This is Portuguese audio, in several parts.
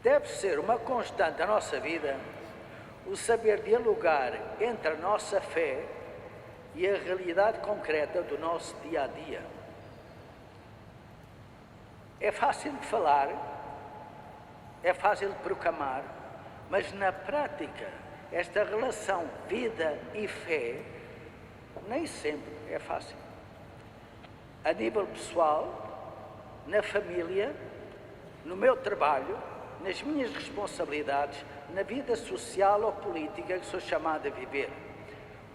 Deve ser uma constante da nossa vida o saber dialogar entre a nossa fé e a realidade concreta do nosso dia a dia. É fácil de falar, é fácil de proclamar, mas na prática, esta relação vida e fé nem sempre é fácil. A nível pessoal, na família, no meu trabalho, nas minhas responsabilidades, na vida social ou política que sou chamado a viver.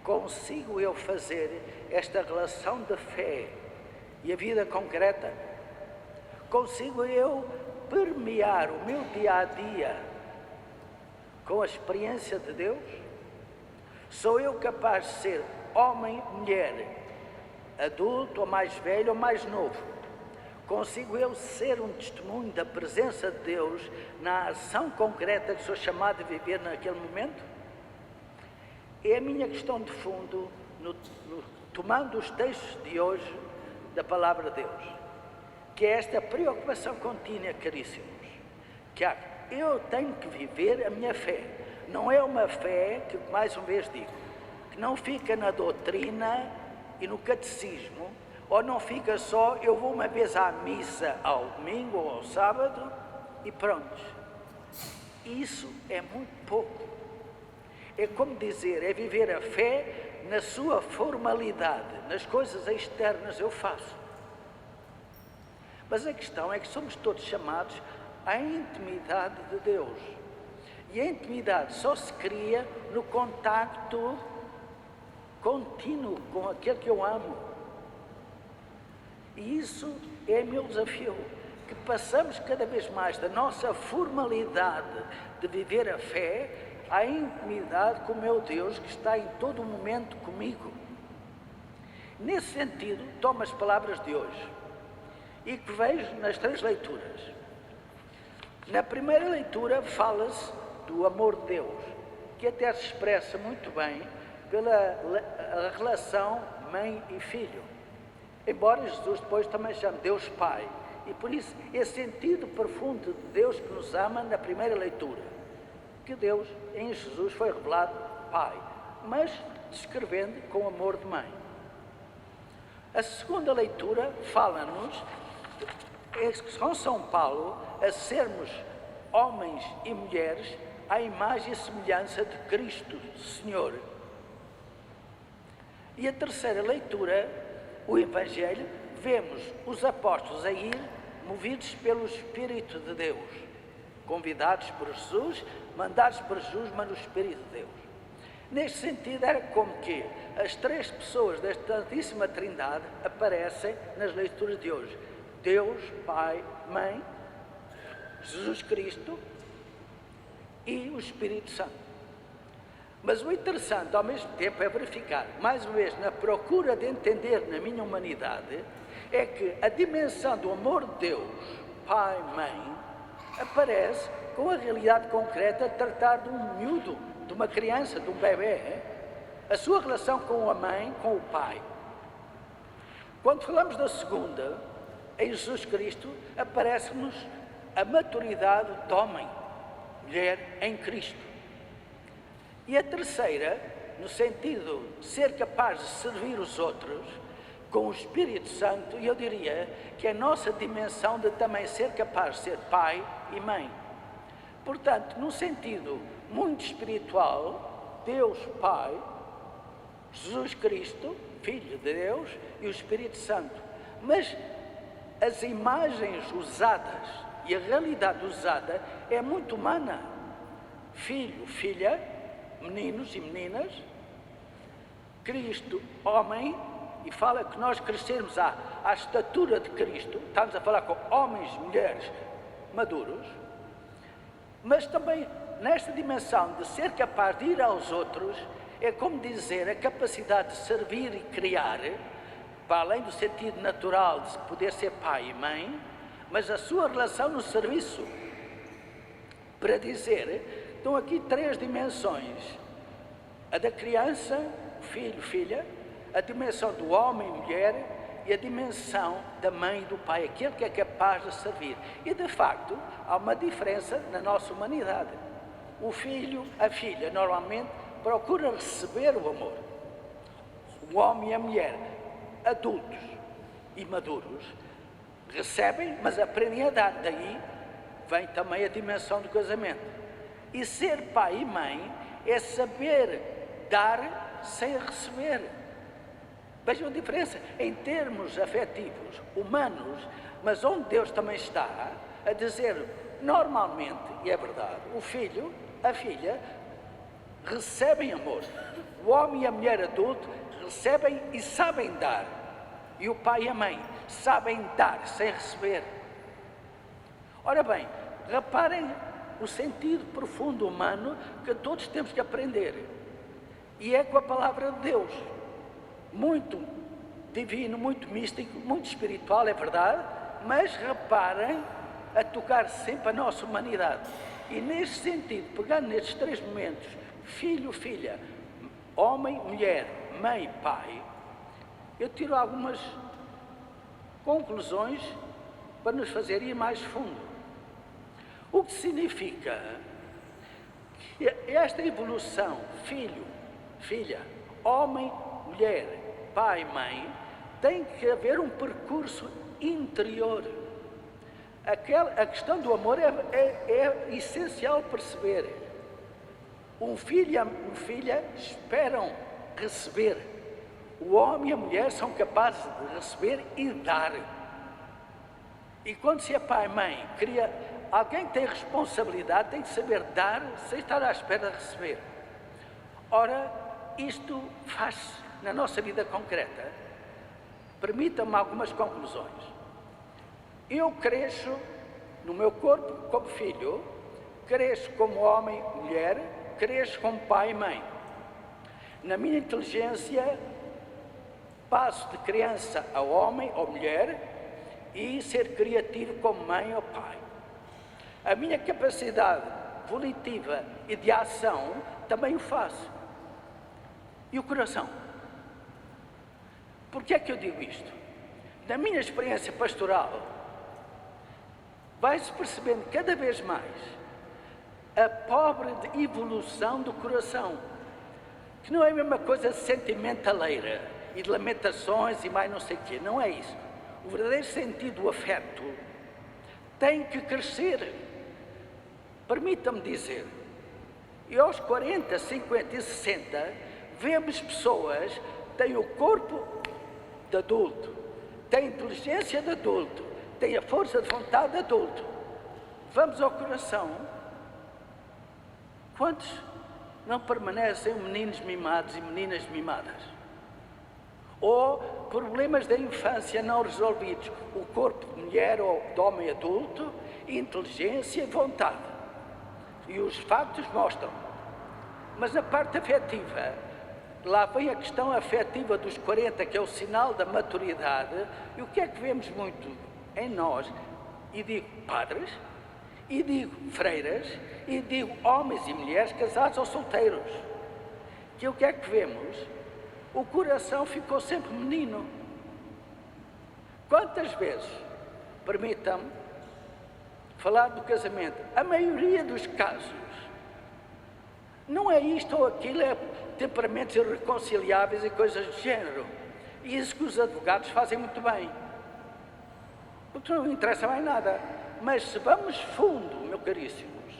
Consigo eu fazer esta relação de fé e a vida concreta? Consigo eu permear o meu dia-a-dia com a experiência de Deus? Sou eu capaz de ser homem, mulher, adulto ou mais velho ou mais novo? Consigo eu ser um testemunho da presença de Deus na ação concreta que sou chamado a viver naquele momento? É a minha questão de fundo, tomando os textos de hoje da Palavra de Deus, que é esta preocupação contínua, caríssimos, que eu tenho que viver a minha fé. Não é uma fé que, mais uma vez digo, que não fica na doutrina e no catecismo, ou não fica só, eu vou uma vez à missa ao domingo ou ao sábado e pronto. Isso é muito pouco. É como dizer, é viver a fé na sua formalidade, nas coisas externas eu faço. Mas a questão é que somos todos chamados à intimidade de Deus. E a intimidade só se cria no contacto contínuo com aquele que eu amo. E isso é meu desafio, que passamos cada vez mais da nossa formalidade de viver a fé à intimidade com o meu Deus que está em todo o momento comigo. Nesse sentido, tomo as palavras de hoje e que vejo nas três leituras. Na primeira leitura fala-se do amor de Deus, que até se expressa muito bem pela relação mãe e filho. Embora Jesus depois também chame Deus Pai. E por isso, esse sentido profundo de Deus que nos ama na primeira leitura. Que Deus, em Jesus, foi revelado Pai, mas descrevendo com amor de mãe. A segunda leitura fala-nos, com São Paulo, a sermos homens e mulheres à imagem e semelhança de Cristo, Senhor. E a terceira leitura, o Evangelho, vemos os apóstolos a ir movidos pelo Espírito de Deus, convidados por Jesus, mandados por Jesus, mas no Espírito de Deus. Neste sentido, era como que as três pessoas desta Santíssima Trindade aparecem nas leituras de hoje. Deus, Pai, Mãe, Jesus Cristo e o Espírito Santo. Mas o interessante, ao mesmo tempo, é verificar, mais uma vez, na procura de entender na minha humanidade, é que a dimensão do amor de Deus, Pai, Mãe, aparece com a realidade concreta de tratar de um miúdo, de uma criança, de um bebê, a sua relação com a mãe, com o pai. Quando falamos da segunda, em Jesus Cristo, aparece-nos a maturidade de homem, mulher em Cristo. E a terceira, no sentido de ser capaz de servir os outros com o Espírito Santo, eu diria que é a nossa dimensão de também ser capaz de ser pai e mãe. Portanto, num sentido muito espiritual, Deus Pai, Jesus Cristo, Filho de Deus, e o Espírito Santo. Mas as imagens usadas e a realidade usada é muito humana. Filho, filha, meninos e meninas, Cristo, homem, e fala que nós crescermos à estatura de Cristo, estamos a falar com homens e mulheres maduros, mas também nesta dimensão de ser capaz de ir aos outros, é como dizer, a capacidade de servir e criar, para além do sentido natural de poder ser pai e mãe, mas a sua relação no serviço. Para dizer, estão aqui três dimensões: a da criança, filho, filha, a dimensão do homem e mulher e a dimensão da mãe e do pai, aquele que é capaz de servir. E, de facto, há uma diferença na nossa humanidade. O filho, a filha, normalmente procura receber o amor. O homem e a mulher, adultos e maduros, recebem, mas aprendem a dar. Daí vem também a dimensão do casamento. E ser pai e mãe é saber dar sem receber. Vejam a diferença em termos afetivos, humanos, mas onde Deus também está a dizer, normalmente, e é verdade, o filho, a filha, recebem amor. O homem e a mulher adulto recebem e sabem dar. E o pai e a mãe sabem dar sem receber. Ora bem, reparem o sentido profundo humano que todos temos que aprender. E é com a palavra de Deus. Muito divino, muito místico, muito espiritual, é verdade, mas reparem a tocar sempre a nossa humanidade. E neste sentido, pegando nestes três momentos, filho, filha, homem, mulher, mãe, pai, eu tiro algumas conclusões para nos fazer ir mais fundo. O que significa que esta evolução, filho, filha, homem, mulher, pai, mãe, tem que haver um percurso interior. A questão do amor é essencial perceber. Um filho e uma filha esperam receber. O homem e a mulher são capazes de receber e dar. E quando se é pai e mãe, alguém que tem responsabilidade tem que saber dar sem estar à espera de receber. Ora, isto faz-se na nossa vida concreta. Permitam-me algumas conclusões. Eu cresço no meu corpo como filho, cresço como homem, mulher, cresço como pai e mãe. Na minha inteligência, passo de criança a homem ou mulher e ser criativo como mãe ou pai. A minha capacidade volitiva e de ação também o faço. E o coração? Por que é que eu digo isto? Na minha experiência pastoral, vai-se percebendo cada vez mais a pobre evolução do coração, que não é a mesma coisa de sentimentaleira e de lamentações e mais não sei o quê, não é isso. O verdadeiro sentido do afeto tem que crescer. Permitam-me dizer, e aos 40, 50 e 60, vemos pessoas que têm o corpo de adulto, têm a inteligência de adulto, têm a força de vontade de adulto. Vamos ao coração. Quantos não permanecem meninos mimados e meninas mimadas? Ou problemas da infância não resolvidos, o corpo de mulher ou de homem adulto, inteligência e vontade. E os factos mostram. Mas na parte afetiva, lá vem a questão afetiva dos 40, que é o sinal da maturidade. E o que é que vemos muito em nós? E digo padres, e digo freiras, e digo homens e mulheres casados ou solteiros. Que o que é que vemos? O coração ficou sempre menino. Quantas vezes, permitam-me falar do casamento, a maioria dos casos, não é isto ou aquilo, é temperamentos irreconciliáveis e coisas do género. E isso que os advogados fazem muito bem. Porque não interessa mais nada. Mas se vamos fundo, meus caríssimos,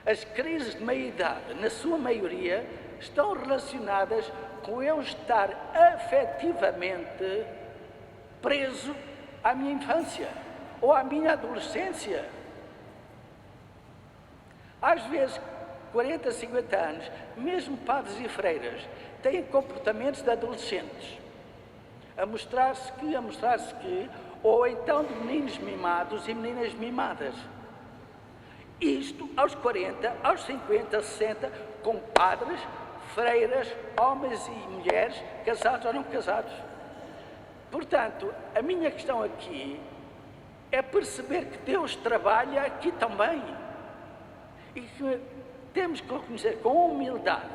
as crises de meia-idade, na sua maioria, estão relacionadas com eu estar afetivamente preso à minha infância ou à minha adolescência. Às vezes, 40, 50 anos, mesmo padres e freiras, têm comportamentos de adolescentes, a mostrar-se que, ou então de meninos mimados e meninas mimadas. Isto aos 40, aos 50, 60, com padres, freiras, homens e mulheres, casados ou não casados. Portanto, a minha questão aqui é perceber que Deus trabalha aqui também. E que temos que reconhecer com humildade,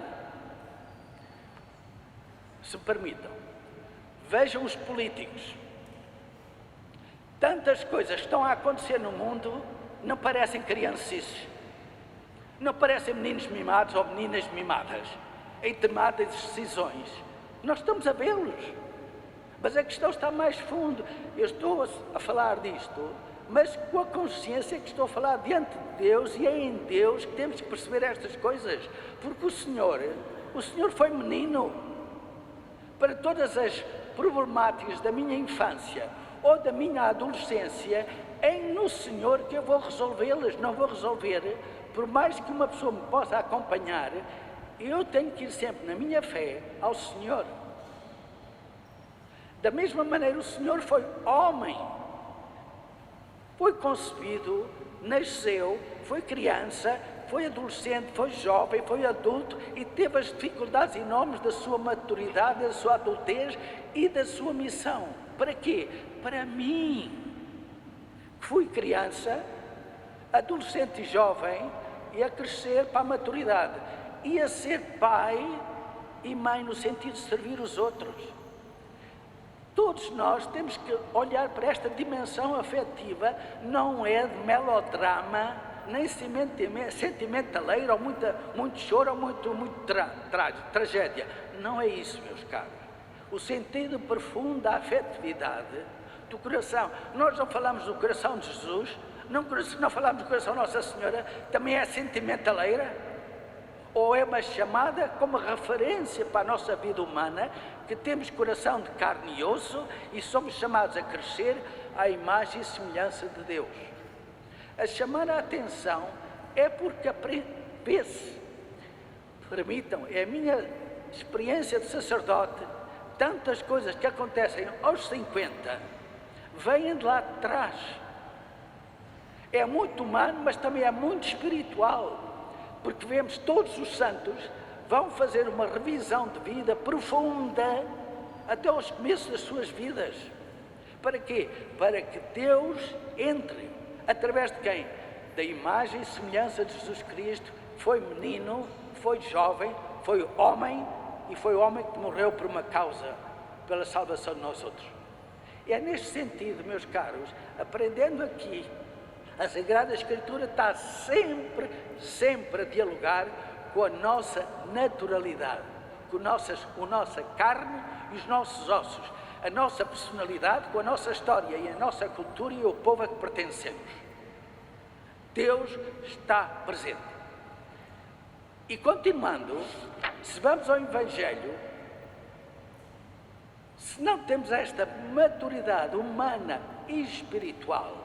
se me permitam, Vejam os políticos. Tantas coisas que estão a acontecer no mundo não parecem criancices. Não parecem meninos mimados ou meninas mimadas em tomada de decisões. Nós estamos a vê-los. Mas a questão está mais fundo. Eu estou a falar disto, mas com a consciência que estou a falar diante de Deus, e é em Deus que temos que perceber estas coisas. Porque o Senhor foi menino. Para todas as problemáticas da minha infância ou da minha adolescência, é no Senhor que eu vou resolvê-las. Não vou resolver, por mais que uma pessoa me possa acompanhar, eu tenho que ir sempre na minha fé ao Senhor. Da mesma maneira, o Senhor foi homem, foi concebido, nasceu, foi criança, foi adolescente, foi jovem, foi adulto e teve as dificuldades enormes da sua maturidade, da sua adultez e da sua missão. Para quê? Para mim, que fui criança, adolescente e jovem, e a crescer para a maturidade, e a ser pai e mãe no sentido de servir os outros. Todos nós temos que olhar para esta dimensão afetiva, não é de melodrama, nem sentimentaleira, ou muito choro, ou muito tragédia. Não é isso, meus caros. O sentido profundo da afetividade do coração. Nós não falamos do coração de Jesus, não falamos do coração de Nossa Senhora, também é sentimentaleira? Ou é uma chamada como referência para a nossa vida humana, que temos coração de carne e osso e somos chamados a crescer à imagem e semelhança de Deus. A chamar a atenção é porque vê-se, permitam, é a minha experiência de sacerdote, tantas coisas que acontecem aos 50, vêm de lá de trás. É muito humano, mas também é muito espiritual. Porque vemos todos os santos vão fazer uma revisão de vida profunda até aos começos das suas vidas. Para quê? Para que Deus entre, através de quem? Da imagem e semelhança de Jesus Cristo. Foi menino, foi jovem, foi homem, e foi o homem que morreu por uma causa, pela salvação de nós outros. E é neste sentido, meus caros, aprendendo aqui, a Sagrada Escritura está sempre a dialogar com a nossa naturalidade, com a nossa carne e os nossos ossos, a nossa personalidade com a nossa história e a nossa cultura e o povo a que pertencemos. Deus está presente. E continuando, se vamos ao Evangelho, se não temos esta maturidade humana e espiritual,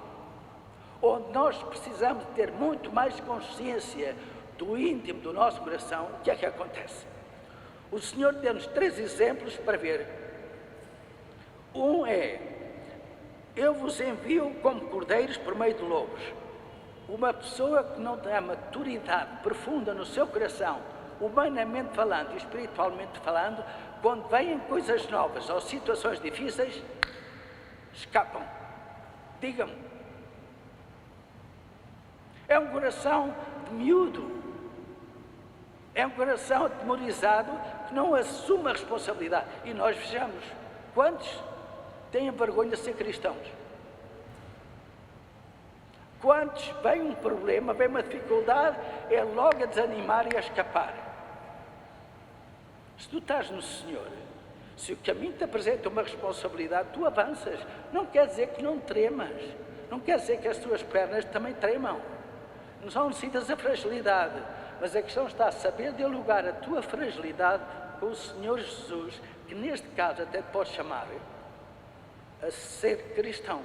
onde nós precisamos ter muito mais consciência do íntimo do nosso coração, o que é que acontece? O Senhor deu-nos 3 exemplos para ver. Um é: eu vos envio como cordeiros por meio de lobos. Uma pessoa que não tem a maturidade profunda no seu coração, humanamente falando e espiritualmente falando, quando vêm coisas novas ou situações difíceis, escapam. Digam-me. É um coração de miúdo, é um coração atemorizado que não assume a responsabilidade. E nós vejamos, quantos têm vergonha de ser cristãos? Quantos vem um problema, vem uma dificuldade, é logo a desanimar e a escapar? Se tu estás no Senhor, se o caminho te apresenta uma responsabilidade, tu avanças. Não quer dizer que não tremas, não quer dizer que as tuas pernas também tremam. Não necessitas a fragilidade, mas a questão está a saber dialogar a tua fragilidade com o Senhor Jesus, que neste caso até te pode chamar a ser cristão,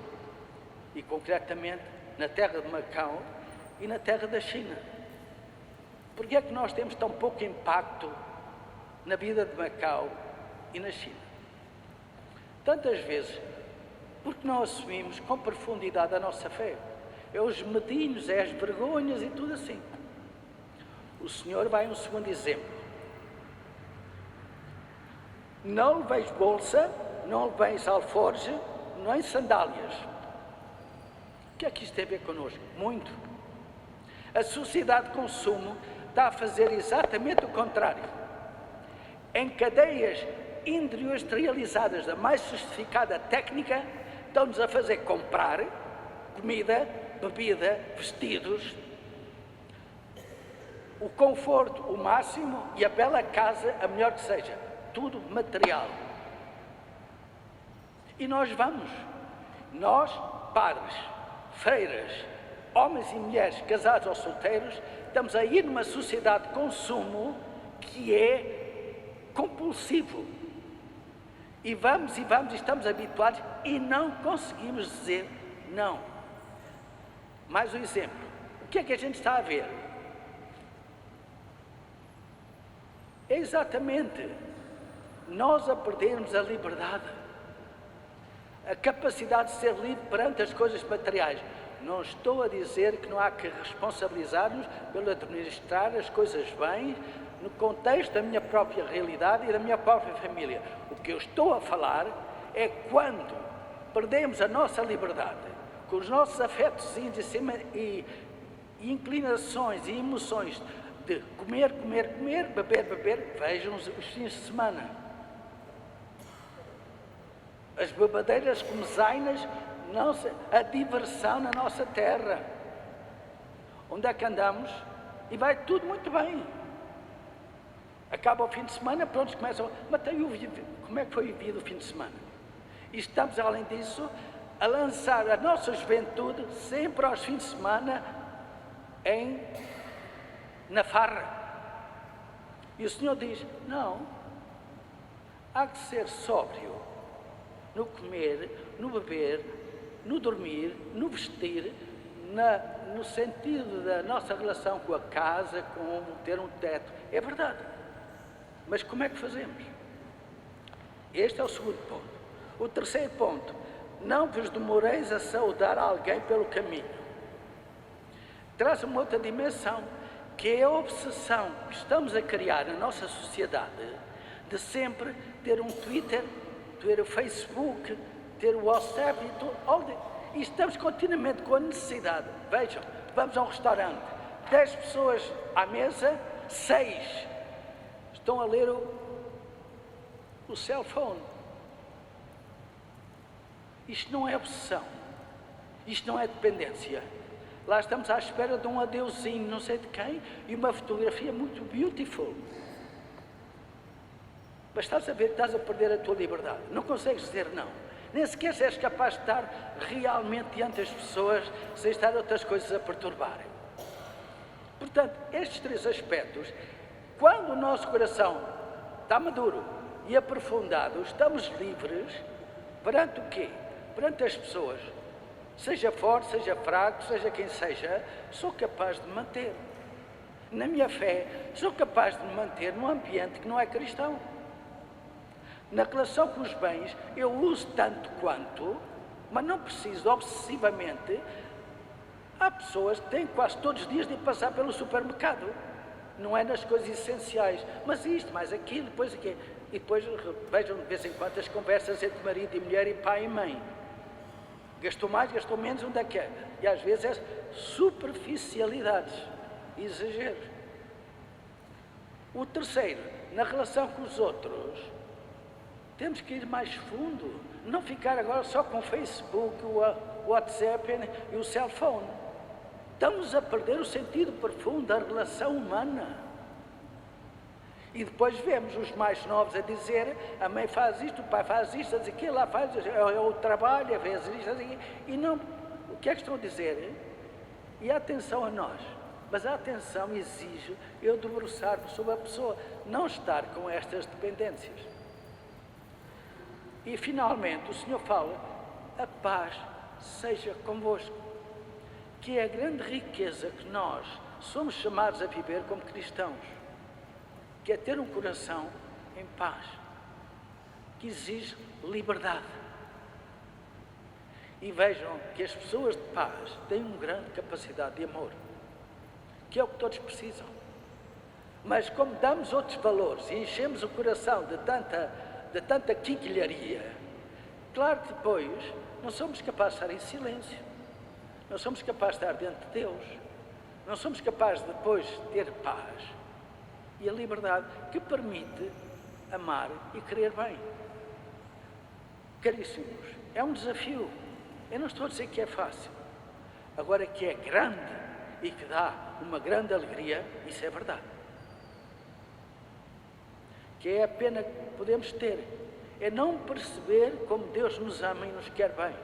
e concretamente na terra de Macau e na terra da China. Porque é que nós temos tão pouco impacto na vida de Macau e na China? Tantas vezes porque não assumimos com profundidade a nossa fé. É os medinhos, é as vergonhas e tudo assim. O Senhor vai um segundo exemplo. Não leveis bolsa, não leveis alforje, nem sandálias. O que é que isto tem a ver connosco? Muito. A sociedade de consumo está a fazer exatamente o contrário. Em cadeias industrializadas da mais sofisticada técnica, estão-nos a fazer comprar comida, bebida, vestidos, o conforto, o máximo, e a bela casa, a melhor que seja. Tudo material. E nós vamos. Nós, padres, freiras, homens e mulheres, casados ou solteiros, estamos a ir numa sociedade de consumo que é compulsivo. E vamos, e estamos habituados e não conseguimos dizer não. Mais um exemplo. O que é que a gente está a ver? É exatamente nós a perdermos a liberdade, a capacidade de ser livre perante as coisas materiais. Não estou a dizer que não há que responsabilizar-nos pelo administrar as coisas bem, no contexto da minha própria realidade e da minha própria família. O que eu estou a falar é quando perdemos a nossa liberdade, com os nossos afetos e inclinações e emoções de comer, beber, vejam os fins de semana. As bebedeiras comezainas, a diversão na nossa terra. Onde é que andamos? E vai tudo muito bem. Acaba o fim de semana, pronto, começam. Mas como é que foi vivido o fim de semana? E estamos, além disso, a lançar a nossa juventude sempre aos fins de semana na farra. E o Senhor diz, não, há que ser sóbrio no comer, no beber, no dormir, no vestir, no sentido da nossa relação com a casa, com ter um teto. É verdade. Mas como é que fazemos? Este é o segundo ponto. O terceiro ponto, não vos demoreis a saudar alguém pelo caminho. Traz uma outra dimensão, que é a obsessão que estamos a criar na nossa sociedade de sempre ter um Twitter, ter o Facebook, ter o WhatsApp e estamos continuamente com a necessidade. Vejam, vamos a um restaurante, 10 pessoas à mesa, 6 estão a ler o cell phone. Isto não é obsessão, isto não é dependência. Lá estamos à espera de um adeusinho, não sei de quem, e uma fotografia muito beautiful. Mas estás a ver que estás a perder a tua liberdade. Não consegues dizer não. Nem sequer és capaz de estar realmente diante das pessoas sem estar outras coisas a perturbarem. Portanto, estes 3 aspectos, quando o nosso coração está maduro e aprofundado, estamos livres perante o quê? Perante as pessoas. Seja forte, seja fraco, seja quem seja, sou capaz de manter. Na minha fé, sou capaz de me manter num ambiente que não é cristão. Na relação com os bens, eu uso tanto quanto, mas não preciso obsessivamente. Há pessoas que têm quase todos os dias de passar pelo supermercado. Não é nas coisas essenciais, mas isto, mais aquilo, depois aquilo. E depois vejam de vez em quando as conversas entre marido e mulher e pai e mãe. Gastou mais, gastou menos, onde é que é? E às vezes é superficialidades, exageros. O terceiro, na relação com os outros, temos que ir mais fundo, não ficar agora só com o Facebook, o WhatsApp e o cell phone. Estamos a perder o sentido profundo da relação humana. E depois vemos os mais novos a dizer, a mãe faz isto, o pai faz isto, a dizer aquilo, lá faz, é o trabalho, a vezes isto, e não, o que é que estão a dizer? E a atenção a nós, mas a atenção exige eu debruçar-me sobre a pessoa, não estar com estas dependências. E finalmente o Senhor fala, a paz seja convosco, que é a grande riqueza que nós somos chamados a viver como cristãos, que é ter um coração em paz, que exige liberdade. E vejam que as pessoas de paz têm uma grande capacidade de amor, que é o que todos precisam. Mas como damos outros valores e enchemos o coração de tanta quinquilharia, claro que depois não somos capazes de estar em silêncio, não somos capazes de estar diante de Deus, não somos capazes de depois ter paz e a liberdade que permite amar e querer bem. Caríssimos, é um desafio. Eu não estou a dizer que é fácil. Agora, que é grande e que dá uma grande alegria, isso é verdade. Que é a pena que podemos ter, é não perceber como Deus nos ama e nos quer bem.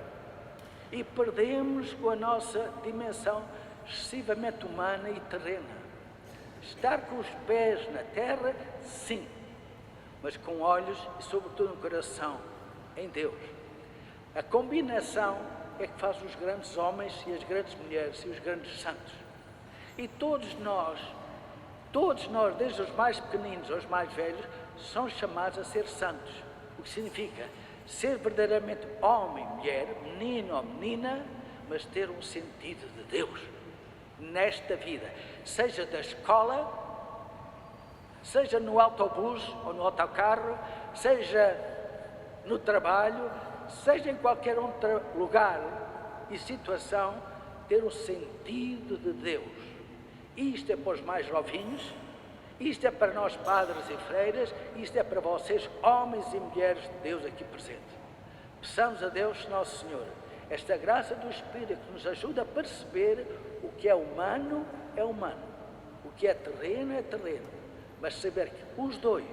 E perdemos com a nossa dimensão excessivamente humana e terrena. Estar com os pés na terra, sim, mas com olhos e sobretudo um coração em Deus. A combinação é que faz os grandes homens e as grandes mulheres e os grandes santos. E todos nós, desde os mais pequeninos aos mais velhos, são chamados a ser santos. O que significa ser verdadeiramente homem, mulher, menino ou menina, mas ter um sentido de Deus nesta vida, seja da escola, seja no autobus ou no autocarro, seja no trabalho, seja em qualquer outro lugar e situação, ter um sentido de Deus. Isto é para os mais novinhos, isto é para nós padres e freiras, isto é para vocês, homens e mulheres de Deus aqui presentes. Peçamos a Deus, Nosso Senhor, esta graça do Espírito que nos ajuda a perceber o que é humano, o que é terreno, mas saber que os dois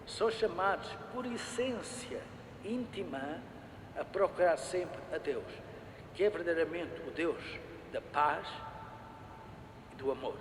são chamados por essência íntima a procurar sempre a Deus, que é verdadeiramente o Deus da paz e do amor.